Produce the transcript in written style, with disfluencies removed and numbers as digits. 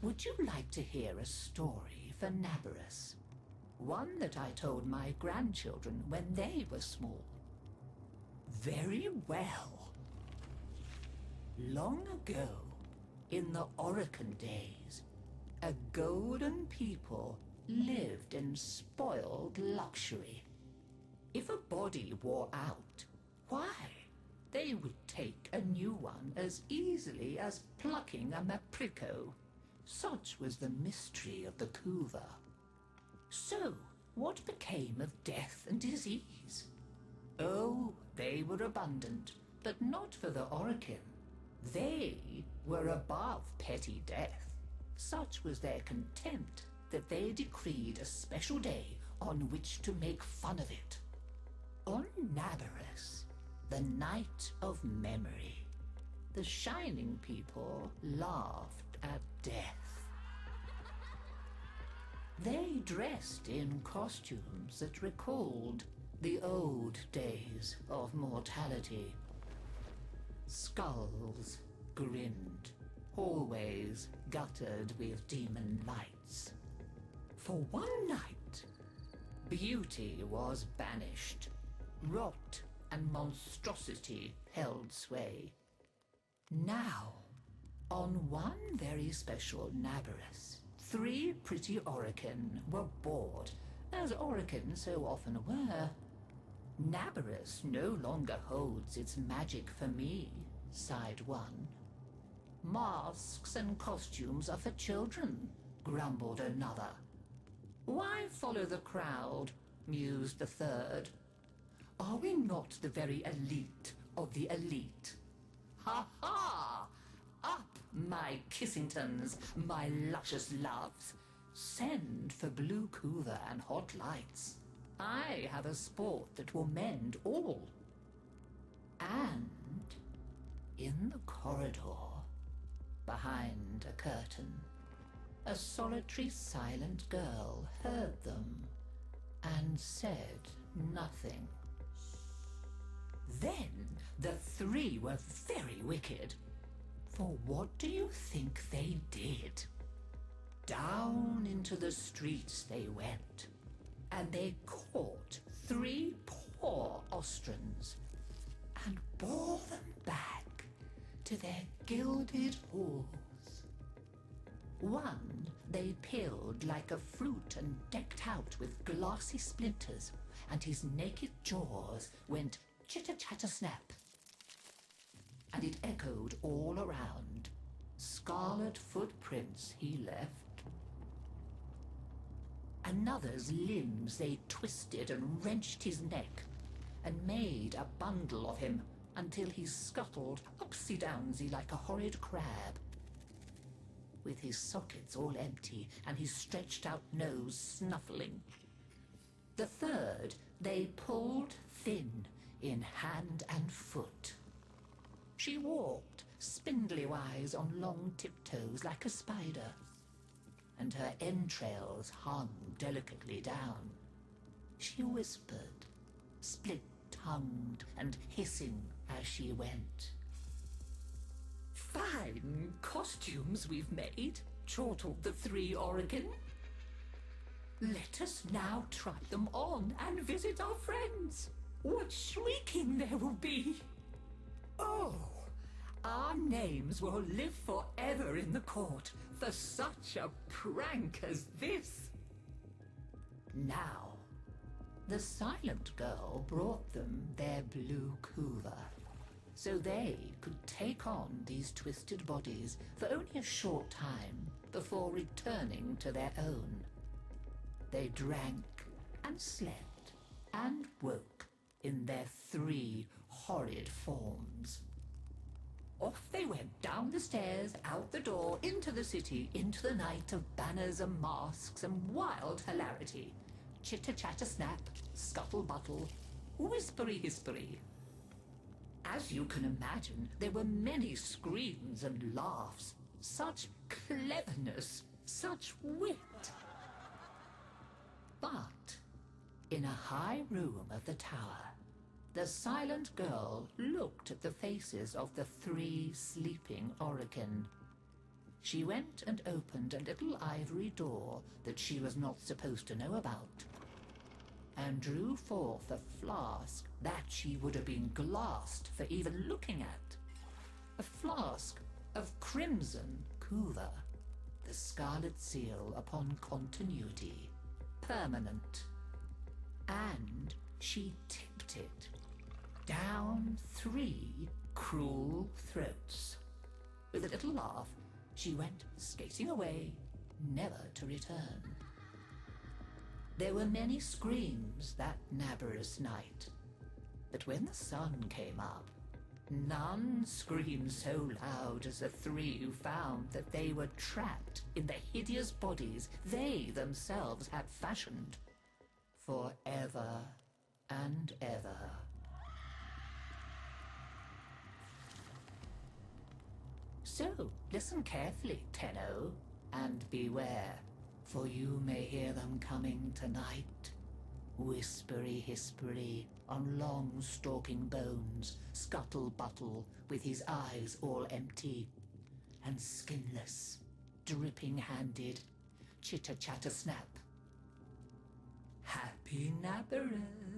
Would you like to hear a story for Nabarus? One that I told my grandchildren when they were small. Very well. Long ago, in the Orokin days, a golden people lived in spoiled luxury. If a body wore out, why, they would take a new one as easily as plucking a maprico. Such was the mystery of the Kuva. So, what became of death and disease? Oh, they were abundant, but not for the Orokin. They were above petty death. Such was their contempt that they decreed a special day on which to make fun of it. On Nabarus, the night of memory, the shining people laughed at death. They dressed in costumes that recalled the old days of mortality. Skulls grinned, hallways guttered with demon lights. For one night, beauty was banished. Rot and monstrosity held sway. Now, on one very special Nabarus, 3 pretty Orokin were bored, as Orokin so often were. Nabarus no longer holds its magic for me, sighed one. Masks and costumes are for children, grumbled another. Why follow the crowd, mused the third. Are we not the very elite of the elite? Ha ha! Up, my Kissingtons, my luscious loves. Send for blue Kuva and hot lights. I have a sport that will mend all. And in the corridor, behind a curtain, a solitary silent girl heard them and said nothing. Then the 3 were very wicked. For what do you think they did? Down into the streets they went, and they caught 3 poor ostrons and bore them back to their gilded halls. One they peeled like a fruit and decked out with glassy splinters, and his naked jaws went chitter-chatter-snap. And it echoed all around. Scarlet footprints he left. Another's limbs they twisted and wrenched his neck, and made a bundle of him until he scuttled upsy-downsy like a horrid crab, with his sockets all empty and his stretched-out nose snuffling. The third they pulled thin in hand and foot. She walked spindly-wise on long tiptoes like a spider, and her entrails hung delicately down. She whispered, split-tongued and hissing as she went. Fine costumes we've made, chortled the 3 Orokin. Let us now try them on and visit our friends. What shrieking there will be! Oh, our names will live forever in the court for such a prank as this. Now, the silent girl brought them their blue Kuva, so they could take on these twisted bodies for only a short time before returning to their own. They drank and slept and woke in their 3 horrid forms. Off they went down the stairs, out the door, into the city, into the night of banners and masks and wild hilarity. Chitter-chatter-snap, scuttle-buttle, whispery-hispery. As you can imagine, there were many screams and laughs. Such cleverness, such wit. But in a high room of the tower, the silent girl looked at the faces of the 3 sleeping Orokin. she went and opened a little ivory door that she was not supposed to know about, and drew forth a flask that she would have been glassed for even looking at. A flask of crimson Kuva, the scarlet seal upon continuity, permanent. And she tipped it down 3 cruel throats. With a little laugh, she went skating away, never to return. There were many screams that nabberous night, but when the sun came up, none screamed so loud as the 3 who found that they were trapped in the hideous bodies they themselves had fashioned for ever and ever. So, listen carefully, Tenno, and beware, for you may hear them coming tonight. Whispery-hispery on long stalking bones, scuttle-buttle with his eyes all empty, and skinless, dripping-handed, chitter-chatter-snap. Happy Nabberers!